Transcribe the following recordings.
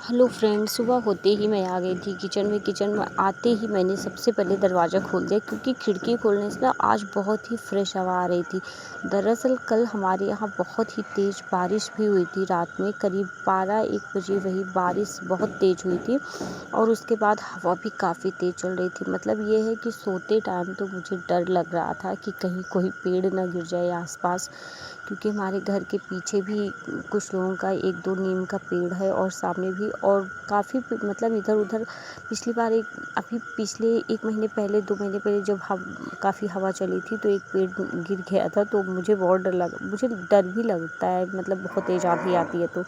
Hello friend, सुबह होते ही मैं आ गई थी किचन में आते ही मैंने सबसे पहले दरवाज़ा खोल दिया क्योंकि खिड़की खोलने से ना आज बहुत ही फ्रेश हवा आ रही थी। दरअसल कल हमारे यहाँ बहुत ही तेज़ बारिश भी हुई थी। रात में करीब 12-1 बजे वही बारिश बहुत तेज़ हुई थी और उसके बाद हवा भी काफ़ी तेज़ चल रही थी। मतलब ये है कि सोते टाइम तो मुझे डर लग रहा था कि कहीं कोई पेड़ ना गिर जाए आसपास, क्योंकि हमारे घर के पीछे भी कुछ लोगों का 1-2 नीम का पेड़ है और सामने भी, और काफ़ी मतलब इधर-उधर पिछली बार अभी पिछले 1 महीने पहले 2 महीने पहले जब काफ़ी हवा चली थी तो एक पेड़ गिर गया था, तो मुझे बहुत डर लगा। मुझे डर भी लगता है, मतलब बहुत तेज़ आँधी आती है तो।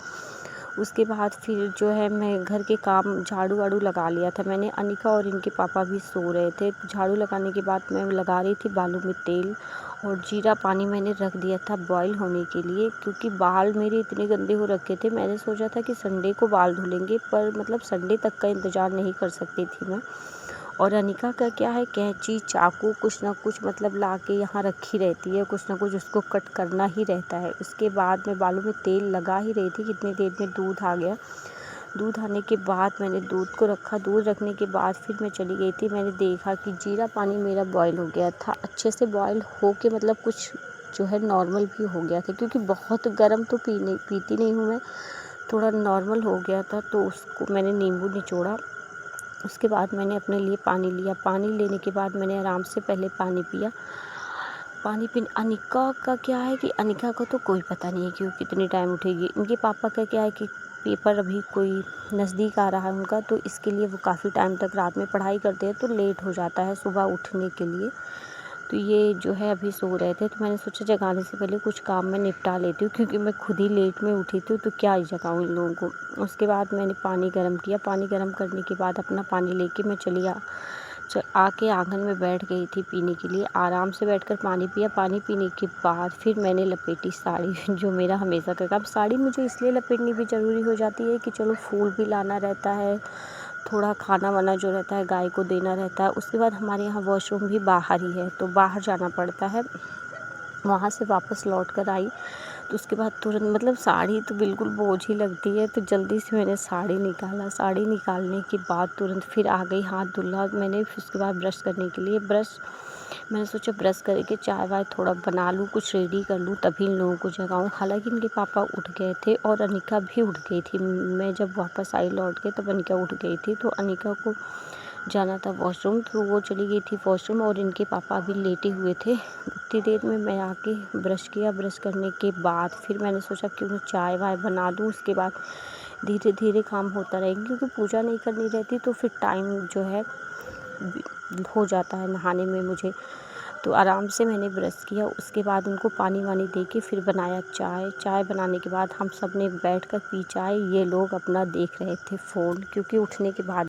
उसके बाद फिर जो है मैं घर के काम झाड़ू-वाड़ू लगा लिया था मैंने। अनिका और इनके पापा भी सो रहे थे। झाड़ू लगाने के बाद मैं लगा रही थी बालों में तेल और जीरा पानी मैंने रख दिया था बॉयल होने के लिए, क्योंकि बाल मेरे इतने गंदे हो रखे थे। मैंने सोचा था कि संडे को बाल धुलेंगे, पर मतलब संडे तक का इंतज़ार नहीं कर सकती थी मैं। और अनिका का क्या है, कैंची चाकू कुछ ना कुछ मतलब ला के यहाँ रखी रहती है, कुछ ना कुछ उसको कट करना ही रहता है। उसके बाद मैं बालों में तेल लगा ही रही थी, कितनी देर में दूध आ गया। दूध आने के बाद मैंने दूध को रखा। दूध रखने के बाद फिर मैं चली गई थी। मैंने देखा कि जीरा पानी मेरा बॉयल हो गया था, अच्छे से बॉयल हो के मतलब कुछ जो है नॉर्मल भी हो गया था, क्योंकि बहुत गर्म तो पीती नहीं हूँ मैं, थोड़ा नॉर्मल हो गया था। तो उसको मैंने नींबू निचोड़ा। उसके बाद मैंने अपने लिए पानी लिया। पानी लेने के बाद मैंने आराम से पहले पानी पिया। पानी पीने अनिका का क्या है कि अनिका को तो कोई पता नहीं है कि वो कितने टाइम उठेगी। इनके पापा का क्या है कि पेपर अभी कोई नज़दीक आ रहा है उनका, तो इसके लिए वो काफ़ी टाइम तक रात में पढ़ाई करते हैं, तो लेट हो जाता है सुबह उठने के लिए। तो ये जो है अभी सो रहे थे, तो मैंने सोचा जगाने से पहले कुछ काम मैं निपटा लेती हूँ, क्योंकि मैं खुद ही लेट में उठी थी तो क्या ही जगाऊँ इन लोगों को। उसके बाद मैंने पानी गर्म किया। पानी गर्म करने के बाद अपना पानी लेके मैं आके आंगन में बैठ गई थी पीने के लिए। आराम से बैठकर पानी पिया। पानी पीने के बाद फिर मैंने लपेटी साड़ी जो मेरा हमेशा का काम। साड़ी मुझे इसलिए लपेटनी भी ज़रूरी हो जाती है कि चलो फूल भी लाना रहता है, थोड़ा खाना वाना जो रहता है गाय को देना रहता है। उसके बाद हमारे यहाँ वॉशरूम भी बाहर ही है, तो बाहर जाना पड़ता है। वहाँ से वापस लौट कर आई तो उसके बाद तुरंत, मतलब साड़ी तो बिल्कुल बोझ ही लगती है, तो जल्दी से मैंने साड़ी निकाला। साड़ी निकालने के बाद तुरंत फिर आ गई, हाथ धुला मैंने। फिर उसके बाद ब्रश करने के लिए मैंने सोचा ब्रश करके चाय वाय थोड़ा बना लूँ, कुछ रेडी कर लूँ, तभी इन लोगों को जगाऊँ। हालांकि इनके पापा उठ गए थे और अनिका भी उठ गई थी। मैं जब वापस आई लौट के तब अनिका उठ गई थी, तो अनिका को जाना था वॉशरूम, तो वो चली गई थी वॉशरूम और इनके पापा अभी लेटे हुए थे। उतनी देर में मैं आके ब्रश किया। ब्रश करने के बाद फिर मैंने सोचा क्यों ना चाय वाय बना दूँ। उसके बाद धीरे धीरे काम होता रहेगा, क्योंकि पूजा नहीं करनी रहती तो फिर टाइम जो है हो जाता है नहाने में मुझे। तो आराम से मैंने ब्रश किया। उसके बाद उनको पानी वानी दे के फिर बनाया चाय। चाय बनाने के बाद हम सब ने बैठ कर पी चाय। ये लोग अपना देख रहे थे फ़ोन, क्योंकि उठने के बाद